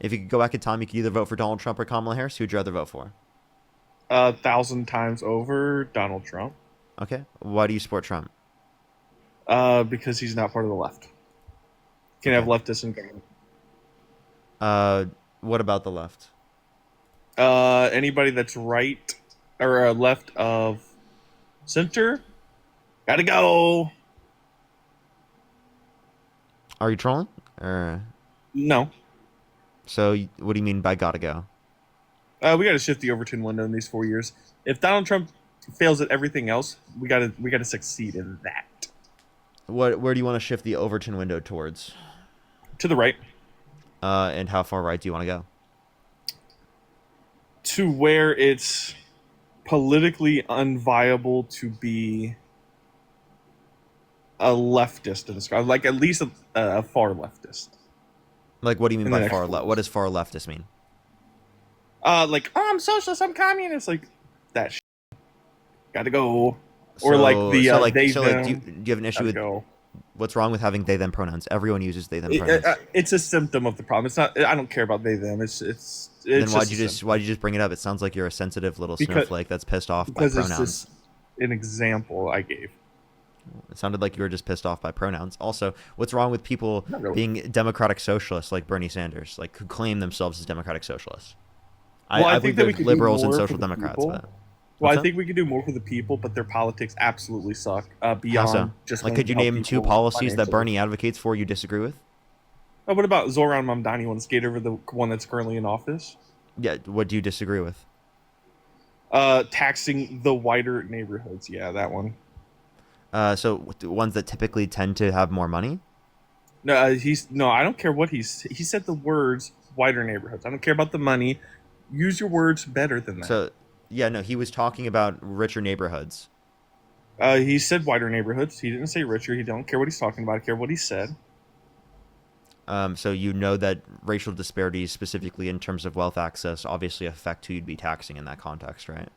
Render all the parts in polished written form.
If you could go back in time, you could either vote for Donald Trump or Kamala Harris. Who would you rather vote for? 1,000 times over Donald Trump. Okay. Why do you support Trump? Because he's not part of the left. Can have Okay. leftists in government. Uh, what about the left? Anybody that's right or left of center, gotta go. Are you trolling? Or No, what do you mean by gotta go? we gotta shift the Overton window in these 4 years. If Donald Trump fails at everything else, we gotta succeed in that. Where do you want to shift the Overton window towards? To the right, And how far right do you want to go? to where it's politically unviable to be a leftist in this country, like at least a far leftist Like, what do you mean in the by next far 4 left? What does far leftist mean? Like, oh, I'm socialist, I'm communist, like that. Gotta go. Or like So, the so like, they so like, them. do you have an issue Gotta with go. what's wrong with having they them pronouns? Everyone uses they them pronouns. It's a symptom of the problem. It's not. I don't care about they them. Then It's just a symptom. why'd you just bring it up? It sounds like you're a sensitive little because snowflake that's pissed off by because it's pronouns. just an example I gave. It sounded like you were just pissed off by pronouns. Also, what's wrong with people Not really. being democratic socialists like Bernie Sanders, like who claim themselves as democratic socialists? Well, I I believe think that we there's could do liberals and more for social the democrats, people. but Well, what's I that? think we could do more for the people, but their politics absolutely suck. How Beyond so? just Like, wanting could to you help name two people policies that financially. Bernie advocates for you disagree with? Oh, what about Zoran Mamdani want to skate over the one that's currently in office? Yeah, what do you disagree with? Taxing the wider neighborhoods. Yeah, that one. So the ones that typically tend to have more money. No, he's no. I don't care what he said. The words wider neighborhoods. I don't care about the money. Use your words better than that. So, yeah, no, he was talking about richer neighborhoods. He said wider neighborhoods. He didn't say richer. He don't care what he's talking about. I care what he said. So you know that racial disparities, specifically in terms of wealth access, obviously affect who you'd be taxing in that context, right?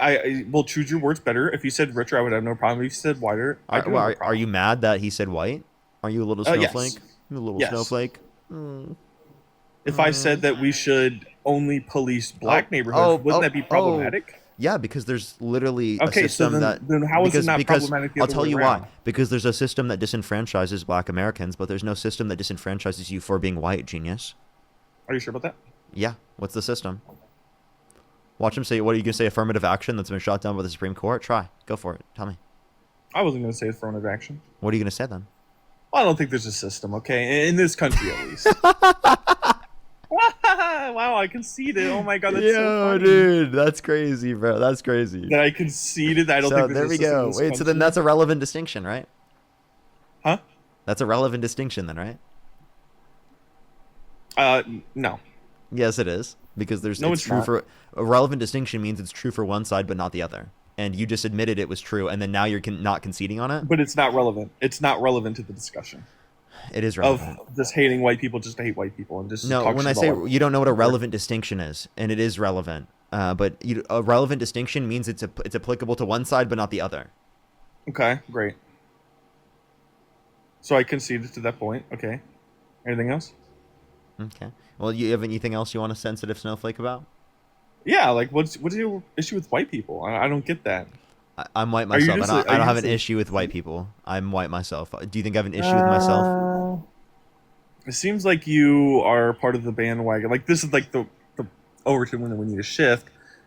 I will choose your words better. If you said richer, I would have no problem. If you said wider, I do have a Are problem. you mad that he said white? Are you a little snowflake? Yes. You a little Yes. snowflake? If I said that we should only police black Oh, neighborhoods, wouldn't that be problematic? Yeah, because there's literally a Okay, so system then how is it not because problematic the I'll other tell way you around? why. Because there's a system that disenfranchises black Americans, but there's no system that disenfranchises you for being white, genius. Are you sure about that? Yeah, what's the system? Watch him say, what are you going to say, affirmative action that's been shot down by the Supreme Court? Try. Go for it. Tell me. I wasn't going to say affirmative action. What are you going to say then? Well, I don't think there's a system, okay? In this country, at least. Wow, I conceded. Oh my god, that's so funny. Dude, that's crazy, bro. That's crazy. That I conceded. I don't So think there's there a we system in go. this Wait, so then country. that's a relevant distinction, right? Huh? That's a relevant distinction then, right? No. Yes, it is. Because No, it's it's true not. for a relevant distinction means it's true for one side but not the other. And you just admitted it was true, and then now you're not conceding on it. But it's not relevant. It's not relevant to the discussion It is of relevant. just hating white people just to hate white people and just No, talk when shit I say about white you don't know what a people. relevant distinction is, and it is relevant, but a relevant distinction means it's applicable to one side but not the other. Okay, great. So I conceded to that point. Okay. Anything else? Okay. Well, you have anything else you want a sensitive snowflake about? Yeah, like what's your issue with white people? I don't get that. I'm white Are you myself. just I a- don't, I are don't you have an just a- issue with white people. I'm white myself. Do you think I have an issue with myself? It seems like you are part of the bandwagon. Like this is like the Overton one that we need to shift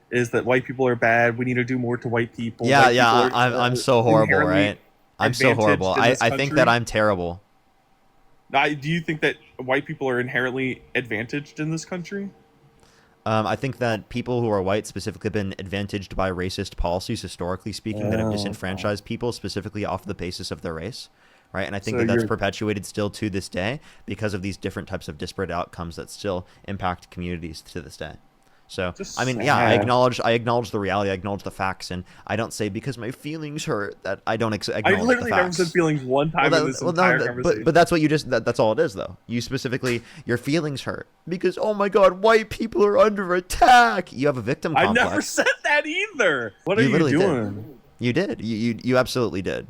is that white people are bad. We need to do more to white people. Yeah, White yeah. people are, I'm so horrible, inherently right? I'm so horrible. advantaged in this I think that country. I'm terrible. Do you think that white people are inherently advantaged in this country? I think that people who are white specifically have been advantaged by racist policies, historically speaking, that have Oh. disenfranchised people specifically off the basis of their race, right? And I think So that that's you're- perpetuated still to this day because of these different types of disparate outcomes that still impact communities to this day. So, Just I mean, yeah, sad. I acknowledge the reality, I acknowledge the facts, and I don't say because my feelings hurt that I don't I acknowledge the literally never facts. said feelings one time in this entire conversation. But that's what you just that's all it is though. You specifically your feelings hurt because oh my god, white people are under attack. You have a victim I complex. never said that either. What are You you literally did. doing? You did. You absolutely did.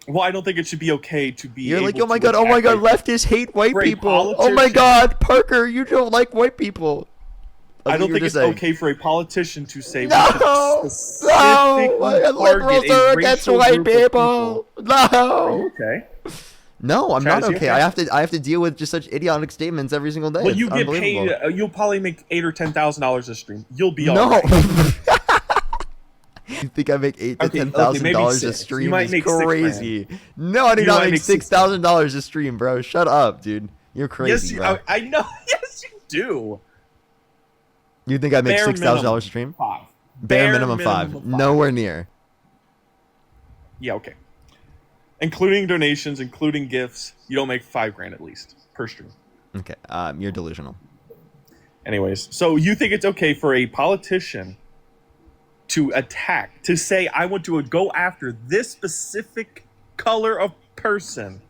Well, I don't think it should be okay to be. You're like, able to oh my attack god, white leftists hate white For a people. Oh my politician- god, Parker, you don't like white people. That's I what don't you were think it's just saying. okay for a politician to say No, we should specifically liberals target are a against racial white group of people. Are No, you okay? no, I'm Chad, not is he okay. I have to deal with just such idiotic statements every single day. Well, It's you get unbelievable. paid. You'll probably make $8,000 or $10,000 a stream. You'll be all No. right. You think I make $8,000 to Okay, $10,000 maybe a six. stream? You might is make $6,000. crazy. No, I do You not might make make $6,000 a stream, bro. Shut up, dude. You're crazy, Yes, bro. I know. Yes, you do. You think I make Bare $6,000 a minimum, stream? 5. Bare minimum five. of Nowhere near. Yeah, okay. Including donations, including gifts, you don't make $5,000 at least per stream. Okay, you're delusional. Anyways, so you think it's okay for a politician to attack, to say, I want to go after this specific color of person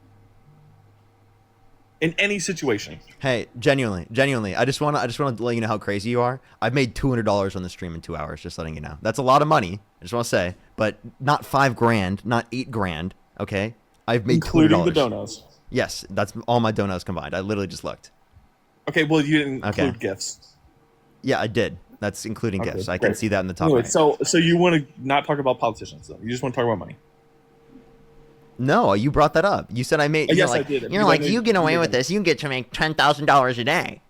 in any situation? Hey, genuinely, I just want to let you know how crazy you are. I've made $200 on the stream in 2 hours. Just letting you know. That's a lot of money. I just want to say, but not $5,000, not $8,000. Okay, I've made Including $200. the donos. Yes, that's all my donos combined. I literally just looked. Okay, well, you didn't include Okay. gifts. Yeah, I did. That's including Okay, gifts. I can great. see that in the top Anyway, right. so you want to not talk about politicians, though? You just want to talk about money? No, you brought that up. You said I made. Yes, You're like, I did. You're Because like, I made- you get away you with did. this. You get to make $10,000 a day.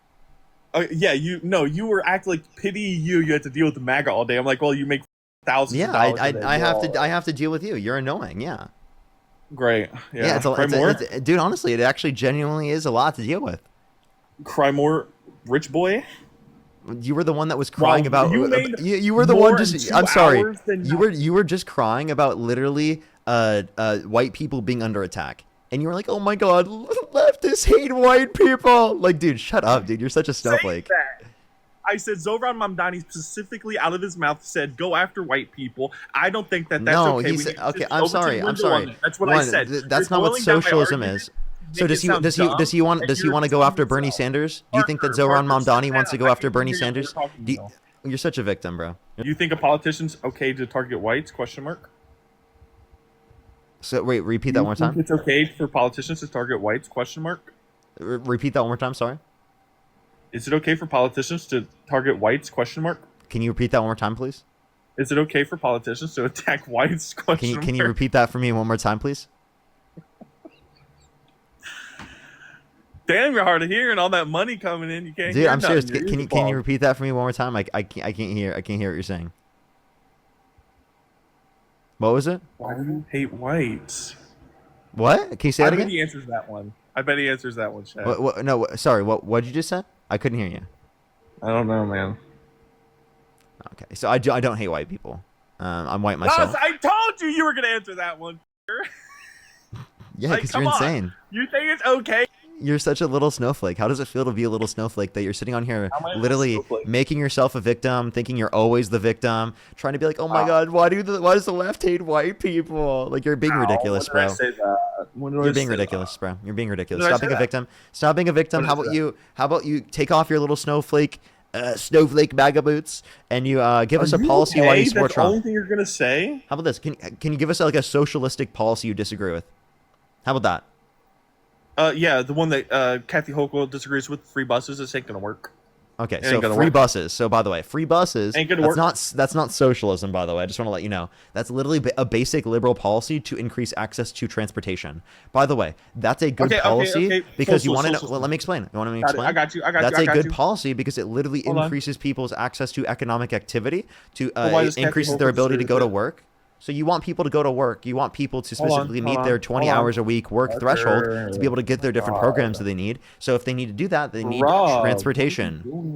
Yeah, you were acting like pity you. You had to deal with the MAGA all day. I'm like, well, you make thousands. Yeah, of dollars a day. I have to deal with you. You're annoying. Yeah. Great. Yeah. Cry more? Dude, honestly, it actually genuinely is a lot to deal with. Cry more, rich boy. You were the one that was crying Well, about. you made You were the more one in just. 2 I'm sorry. hours than You were just crying about literally white people being under attack, and you were like, oh my god, leftists hate white people. Like, dude, shut up, dude. You're such a snowflake. That. I said Zoran Mamdani specifically out of his mouth said, "Go after white people." I don't think that's No, okay. he We said. need to Okay, just I'm open sorry. the I'm window sorry. on that. That's what I said. That's You're not what boiling down my socialism argument is. to So make does it he sound does he dumb, does he want and does he you're want to go just after Bernie yourself. Sanders? Do you think that Parker, Zoran Parker, Mamdani sit wants to down. go I after can't Bernie hear you when you're Sanders? talking, Do you- though. You're such a victim, bro. You think a politician's okay to target whites? Question mark. So wait, repeat that You one more think time. it's okay for politicians to target whites? Question mark. Repeat that one more time. Sorry. Is it okay for politicians to target whites? Question mark. Can you repeat that one more time, please? Is it okay for politicians to attack whites? Question Can you mark. repeat that for me one more time, please? Damn, you're hard of hearing. All that money coming in, you can't Dude, hear I'm serious. nothing. Your Can ears you are clogged. repeat that for me one more time? I can't hear what you're saying. What was it? Why do you hate whites? What? Can you say I that bet again? he answers that one. I bet he answers that one, Chad. No, sorry. What did you just say? I couldn't hear you. I don't know, man. Okay, so I don't hate white people. I'm white myself. Ross, I told you you were gonna answer that one. Yeah, like, because you're come on. insane. You think it's okay? You're such a little snowflake. How does it feel to be a little snowflake that you're sitting on here How am I a little literally snowflake? making yourself a victim, thinking you're always the victim, trying to be like, oh my Ow. god, why does the left hate white people? Like, you're being ridiculous, When bro. did I say that? When did I You're being say ridiculous, bro. You're being ridiculous. When did I Stop say being a that? victim. Stop being a victim. When How did I about say How about you take off your little snowflake MAGA boots and you give us a policy why you support That's the only Trump? thing you're gonna say? How about this? Can you give us like a socialistic policy you disagree with? How about that? Yeah, the one that Kathy Hochul disagrees with, free buses, this ain't gonna work. Okay, Ain't so gonna free work. buses. So by the way, free buses. Ain't gonna That's work. that's not socialism. By the way, I just want to let you know that's literally a basic liberal policy to increase access to transportation. By the way, that's a good Okay, policy okay. because you want to know. Social. Well, let me explain. You want me to Got it. explain? I got you. That's a got good you. policy because it literally Hold on. increases people's access to economic activity, to But why does Kathy increases their Hochul ability to disagree go to with it? work. So you want people to go to work. You want people to Hold on, specifically hold meet on, their 20 hold on. hours a week work threshold to be able to get their different God. programs that they need. So if they need to do that, they need Rob, transportation. what are you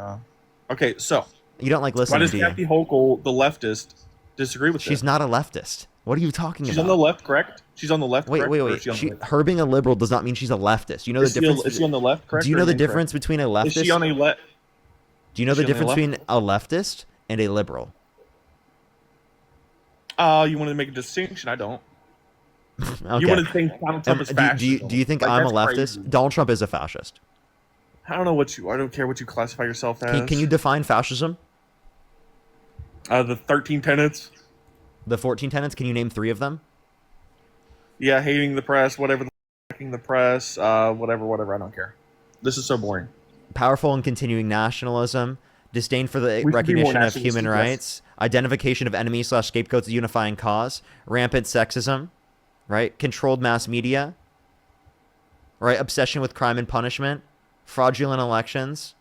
doing? Okay, so You don't like why listening, does do you? Kathy Hochul, the leftist, disagree with She's it? not a leftist. What are you talking She's about? on the left, correct? She's on the left, Wait, correct? wait, Or wait. is she on the right? Her being a liberal does not mean she's a leftist. You know Is the she on- difference. is she on the left, correct? Do you or know the incorrect? difference between a Is she leftist? on a left? Do you know is the she on the difference left? between a leftist and a liberal? You want to make a distinction? I don't. Okay. You want to think Donald Trump is fascist? do you think Like, I'm a that's leftist? crazy. Donald Trump is a fascist. I don't know what you. I don't care what you classify yourself as. Can you define fascism? The 13 tenets. The 14 tenets. Can you name 3 of them? Yeah, hating the press, whatever, hacking the press, whatever. I don't care. This is so boring. Powerful and continuing nationalism, disdain for the We should be more recognition of human nationalistic. Yes. rights, identification of enemies / scapegoats, unifying cause, rampant sexism, right? Controlled mass media, right? Obsession with crime and punishment, fraudulent elections.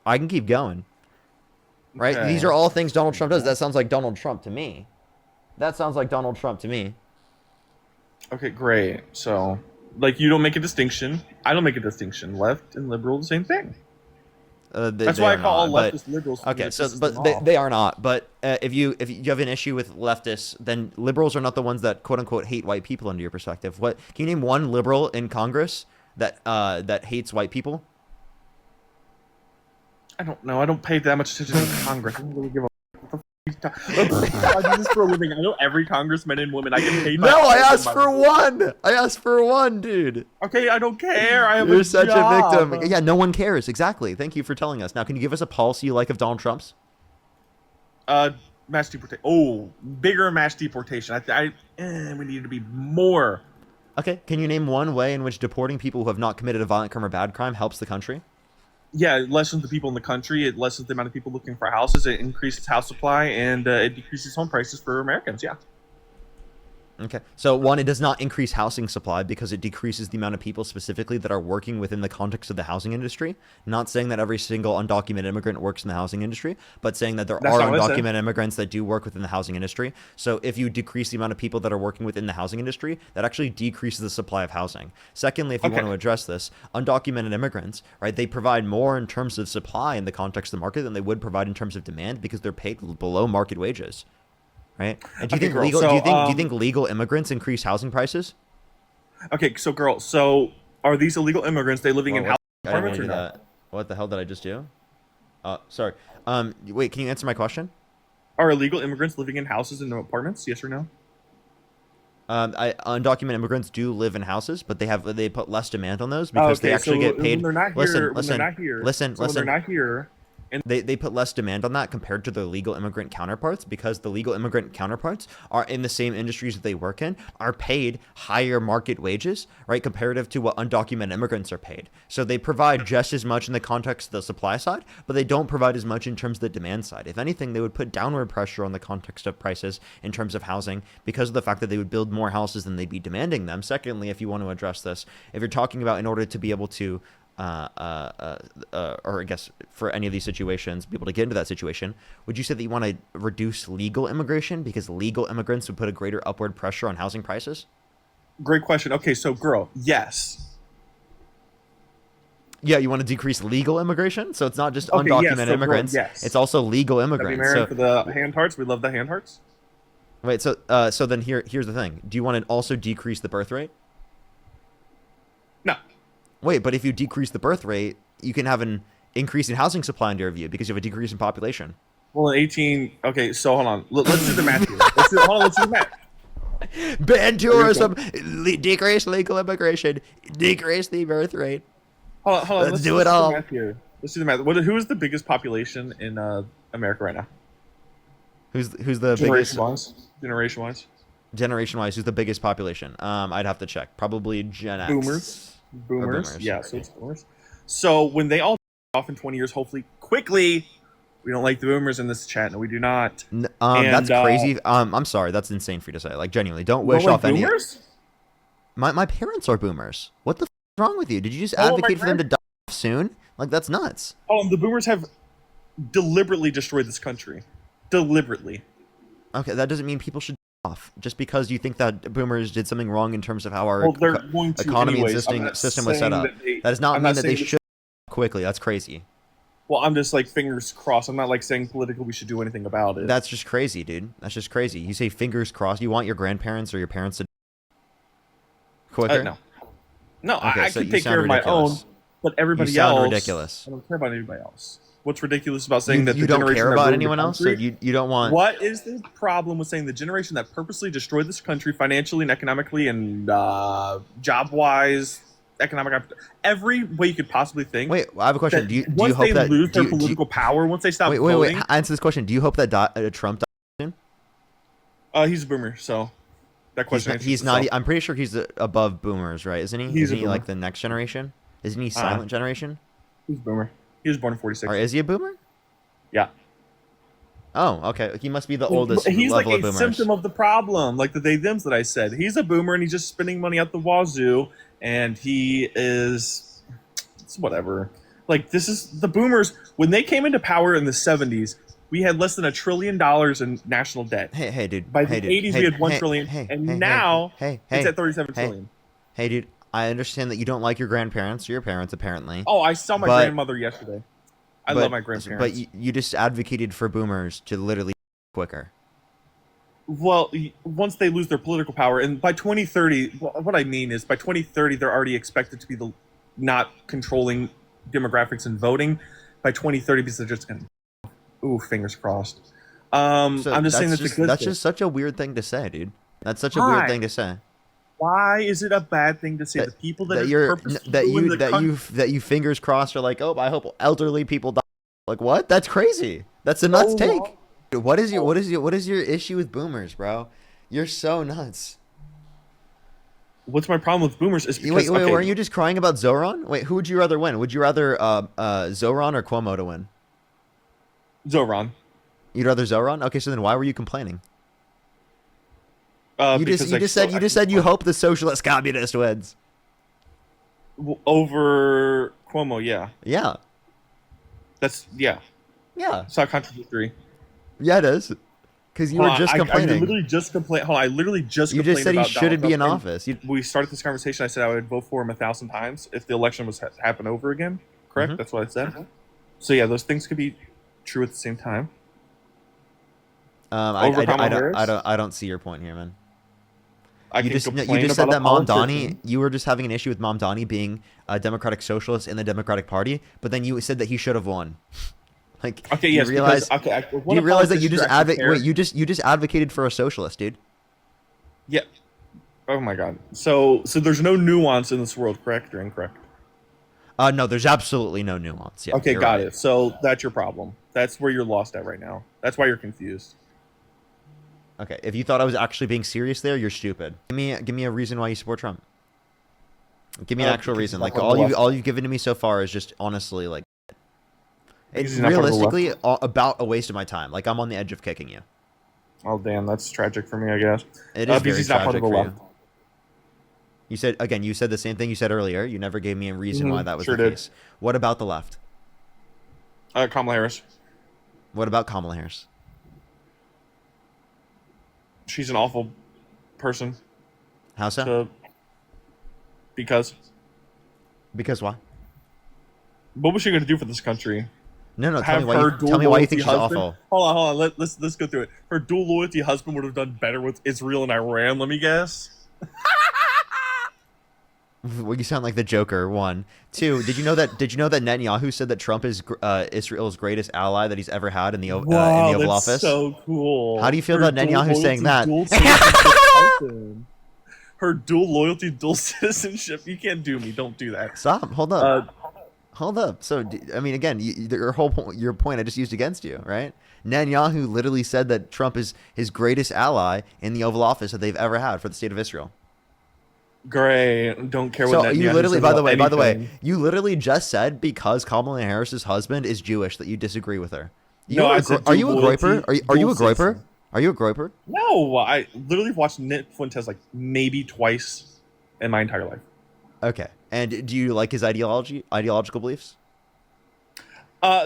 I can keep going, right? Okay. These are all things Donald Trump does. That sounds like Donald Trump to me. That sounds like Donald Trump to me. Okay, great. So, like, you don't make a distinction. I don't make a distinction. Left and liberal, the same thing. That's They why I are call all not, leftist liberals. okay, so but they are not. But if you have an issue with leftists, then liberals are not the ones that quote unquote hate white people. Under your perspective, what can you name one liberal in Congress that hates white people? I don't know. I don't pay that much attention to Congress. I don't really give a. I do this for a living. I know every congressman and woman. I get paid. No, I asked for one. I asked for one, dude. Okay, I don't care. I have You're a such job. a victim. Yeah, no one cares. Exactly. Thank you for telling us. Now, can you give us a policy you like of Donald Trump's? Mass deportation. Oh, bigger mass deportation. We need to be more. Okay. Can you name one way in which deporting people who have not committed a violent crime or bad crime helps the country? Yeah, it lessens the people in the country. It lessens the amount of people looking for houses. It increases house supply, and it decreases home prices for Americans. Yeah. Okay. So one, it does not increase housing supply because it decreases the amount of people specifically that are working within the context of the housing industry. Not saying that every single undocumented immigrant works in the housing industry, but saying that there are undocumented immigrants that do work within the housing industry. So if you decrease the amount of people that are working within the housing industry, that actually decreases the supply of housing. Secondly, if you want to address this, undocumented immigrants, right, they provide more in terms of supply in the context of the market than they would provide in terms of demand because they're paid below market wages. Right? And do you think do you think legal immigrants increase housing prices? Okay, so girl, so are these illegal immigrants? They living in housing apartments or not? What the hell did I just do? Sorry. Wait, can you answer my question? Are illegal immigrants living in houses and apartments? Yes or no? Undocumented immigrants do live in houses, but they put less demand on those because they actually get paid. When they're not here, when they're not here. And they put less demand on that compared to their legal immigrant counterparts because the legal immigrant counterparts are in the same industries that they work in, are paid higher market wages, right, comparative to what undocumented immigrants are paid. So they provide just as much in the context of the supply side, but they don't provide as much in terms of the demand side. If anything, they would put downward pressure on the context of prices in terms of housing because of the fact that they would build more houses than they'd be demanding them. Secondly, if you want to address this, if you're talking about in order to be able to or I guess for any of these situations, be able to get into that situation, would you say that you want to reduce legal immigration because legal immigrants would put a greater upward pressure on housing prices? Great question. Okay, so girl, yes. Yeah, you want to decrease legal immigration, so it's not just undocumented immigrants. Girl, yes. It's also legal immigrants. So for the hand hearts, we love the hand hearts. Wait, so then here's the thing. Do you want to also decrease the birth rate? No. Wait, but if you decrease the birth rate, you can have an increase in housing supply in your view because you have a decrease in population. Well, 18. Okay, so hold on. Let's do the math here. Let's do the math. Ban tourism, decrease legal immigration, decrease the birth rate. Hold on. Let's do it all. Let's do the math. Who is the biggest population in America right now? Who's the biggest? Generation wise, who's the biggest population? I'd have to check. Probably Gen X. Boomers. Yeah, so it's boomers. So when they all off in 20 years, hopefully quickly, we don't like the boomers in this chat. No, we do not. That's crazy. I'm sorry. That's insane for you to say. Like, genuinely, don't wish off any. Boomers? My parents are boomers. What the f is wrong with you? Did you just advocate for them to die soon? Like, that's nuts. The boomers have deliberately destroyed this country. Deliberately. Okay, that doesn't mean people should off just because you think that boomers did something wrong in terms of how our economy and system was set up. That does not mean that they should quickly. That's crazy. Well, I'm just like fingers crossed. I'm not like saying politically we should do anything about it. That's just crazy, dude. That's just crazy. You say fingers crossed. You want your grandparents or your parents to quicker? No, okay, I could take care of my own, but everybody else. Ridiculous. I don't care about anybody else. What's ridiculous about saying that you don't care about anyone else? Or you don't want... What is the problem with saying the generation that purposely destroyed this country financially and economically and job-wise, economic... Every way you could possibly think... Wait, I have a question. Do you hope that... Once they lose their political power, once they stop voting... Wait. Answer this question. Do you hope that Trump dies soon? He's a boomer, so... That question. He's not. I'm pretty sure he's above boomers, right? Isn't he? He's Isn't a he boomer. like the next generation? Isn't he silent generation? He's a boomer. He was born in 46. Or is he a boomer? Yeah. Oh, okay. He must be the oldest He's like level of a boomers. symptom of the problem, like the they-thems that I said. He's a boomer and he's just spending money out the wazoo, and he is, it's whatever. Like, this is the boomers. When they came into power in the 70s, we had less than $1 trillion in national debt. Hey, dude. By the hey, 80s, we had $1 trillion, and now it's at 37 trillion. Hey, dude. I understand that you don't like your grandparents or your parents, apparently. Oh, I saw my grandmother yesterday. I love my grandparents. But you just advocated for boomers to literally quicker. Well, once they lose their political power, and by 2030, what I mean is by 2030, they're already expected to be the not controlling demographics and voting. By 2030, because they're just going to, ooh, fingers crossed. I'm just saying that's just such a weird thing to say, dude. That's such a weird thing to say. Why is it a bad thing to say? The people that you fingers crossed are like, oh, I hope elderly people die. Like, what? That's crazy. That's a nuts take. What is your issue with boomers, bro? You're so nuts. What's my problem with boomers? Is because, wait, weren't you just crying about Zoran? Wait, who would you rather win? Would you rather Zoran or Cuomo to win? Zoran. You'd rather Zoran? Okay, so then why were you complaining? You just said you hope the socialist communist wins. Over Cuomo, yeah. Yeah. Yeah. It's not contradictory. Yeah, it is. Because you were just complaining. I literally just complained. Hold on, I literally just complained. You just said he shouldn't be in Trump. office. We started this conversation. I said I would vote for him 1,000 times if the election was happen over again. Correct? That's what I said. So yeah, those things could be true at the same time. I don't see your point here, man. You just said that Mamdani. You were just having an issue with Mamdani being a democratic socialist in the Democratic Party, but then you said that he should have won. Like, okay, you yes, realize, because, you realize that you just advocated for a socialist, dude. Yeah. Oh my God. So there's no nuance in this world, correct or incorrect? No, there's absolutely no nuance. Yeah, okay, got it. So that's your problem. That's where you're lost at right now. That's why you're confused. Okay, if you thought I was actually being serious there, you're stupid. Give me a reason why you support Trump. Give me an actual reason. Like, all you've given to me so far is just honestly like, it's realistically about a waste of my time. Like, I'm on the edge of kicking you. Oh damn, that's tragic for me, I guess. It is very tragic for you. You said the same thing you said earlier. You never gave me a reason why that was the case. What about the left? Kamala Harris. What about Kamala Harris? She's an awful person. How so? Because why? What was she going to do for this country? No. Tell me why you think she's awful. Hold on. Let's go through it. Her dual loyalty husband would have done better with Israel and Iran. Let me guess. Well, you sound like the Joker. 1, 2. Did you know that Netanyahu said that Trump is Israel's greatest ally that he's ever had in the Oval Office? That's so cool. How do you feel about Netanyahu saying that? Her dual loyalty, dual citizenship. You can't do me. Don't do that. Stop. Hold up. So, I mean, again, your point I just used against you, right? Netanyahu literally said that Trump is his greatest ally in the Oval Office that they've ever had for the state of Israel. Great. Don't care what Netanyahu you literally, by the way, you literally just said because Kamala Harris's husband is Jewish that you disagree with her. Are you a groiper? Are you a groiper? Are you a groiper? No, I literally watched Nick Fuentes like maybe twice in my entire life. Okay. And do you like his ideological beliefs?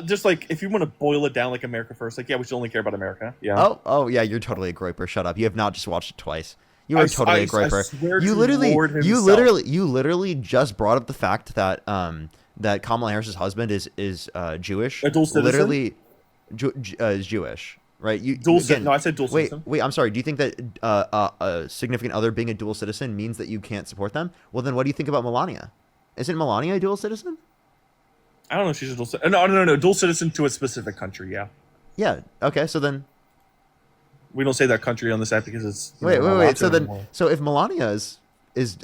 Just like if you want to boil it down like America first, like, yeah, we should only care about America. Yeah. Oh yeah, you're totally a groiper. Shut up. You have not just watched it twice. You are totally a groiper. You literally just brought up the fact that that Kamala Harris's husband is Jewish. A dual citizen? Literally is Jewish. Right? No, I said dual citizen. Wait, I'm sorry. Do you think that a significant other being a dual citizen means that you can't support them? Well, then what do you think about Melania? Isn't Melania a dual citizen? I don't know if she's a dual citizen. No. Dual citizen to a specific country, yeah. Yeah. Okay, so then... We don't say that country on this app because it's... Wait. So if Melania is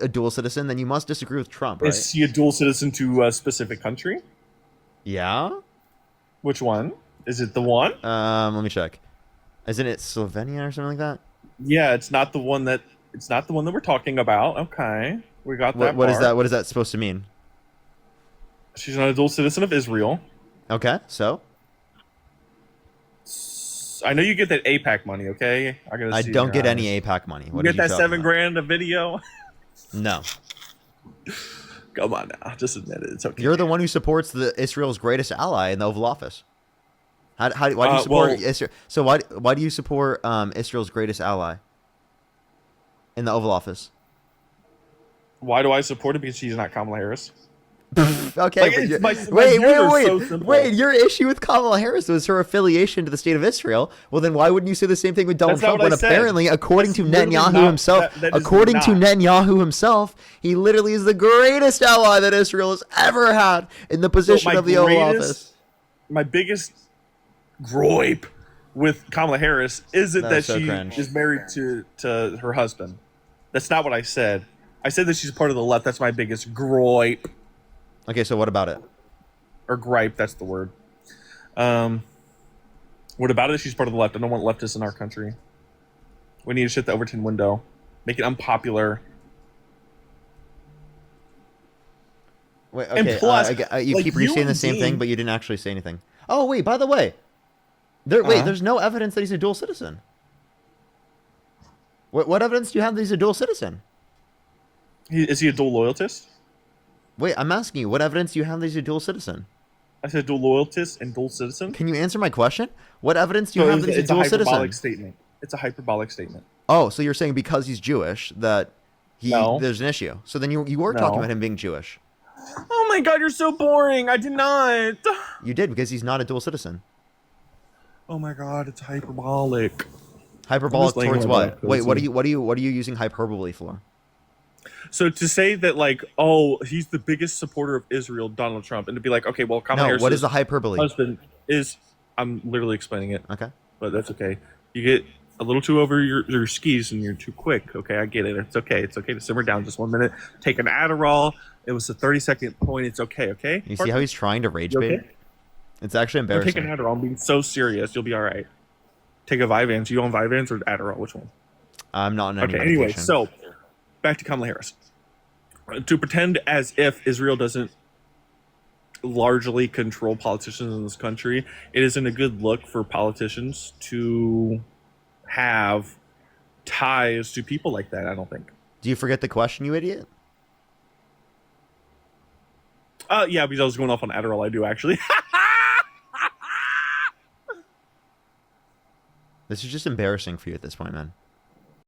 a dual citizen, then you must disagree with Trump, right? Is she a dual citizen to a specific country? Yeah. Which one? Is it the one? Let me check. Isn't it Slovenia or something like that? Yeah, it's not the one that It's not the one that we're talking about. Okay, we got that. What is part. that? What is that supposed to mean? She's not a dual citizen of Israel. Okay, so I know you get that APAC money. Okay, I see don't your get eyes. any APAC money. You What get are you that talking about? $7,000 a video. No, Come on now, just admit it. It's okay. you're the one who supports Israel's greatest ally in the Oval Office. Why do you support Israel? So why do you support Israel's greatest ally in the Oval Office? Why do I support it? Because she's not Kamala Harris. Okay, Like, but it's my views wait, are so simple. wait. Your issue with Kamala Harris was her affiliation to the state of Israel. Well, then why wouldn't you say the same thing with Donald That's not Trump? what When I said. apparently, according to That's literally Netanyahu not- himself, that is according to not. Netanyahu himself, he literally is the greatest ally that Israel has ever had in the position of the Oval Office. My biggest gripe with Kamala Harris isn't That that was so she cringe. is married to her husband. That's not what I said. I said that she's part of the left. That's my biggest gripe. Okay, so what about it? Or gripe, that's the word. What about it? She's part of the left. I don't want leftists in our country. We need to shut the Overton window. Make it unpopular. Wait, And okay, plus, you like, keep you saying the and same Dean- thing, but you didn't actually say anything. Oh, wait, by the way, there's no evidence that he's a dual citizen. What evidence do you have that he's a dual citizen? Is he a dual loyalist? Wait, I'm asking you, what evidence do you have that he's a dual citizen? I said dual loyalist and dual citizen. Can you answer my question? What evidence do you So have that he's a it's a dual hyperbolic citizen? statement. It's a hyperbolic statement. Oh, so you're saying because he's Jewish that No. there's an issue. So then you were talking No. about him being Jewish. Oh my god, you're so boring. I did not. You did because he's not a dual citizen. Oh my god, it's hyperbolic. Hyperbolic laying towards my what? back, Wait, cozy. what are you using hyperbole for? So to say that, like, oh, he's the biggest supporter of Israel, Donald Trump, and to be like, okay, well, Kamala No, Harris' what is the hyperbole? husband is. I'm literally explaining it, Okay. but that's okay. You get a little too over your skis and you're too quick. Okay, I get it. It's okay. It's okay to simmer down just 1 minute. Take an Adderall. It was a 30-second point. It's okay. Okay. You see how he's trying to rage You bait? okay? It's actually Don't take an embarrassing. Adderall. I'm being so serious. You'll be all right. Take a Vyvanse. You on Vyvanse or Adderall? Which one? I'm not on any Okay. Anyway, medication. so back to Kamala Harris. To pretend as if Israel doesn't largely control politicians in this country, it isn't a good look for politicians to have ties to people like that. I don't think. Do you forget the question, you idiot? Yeah, because I was going off on Adderall. I do actually. This is just embarrassing for you at this point, man.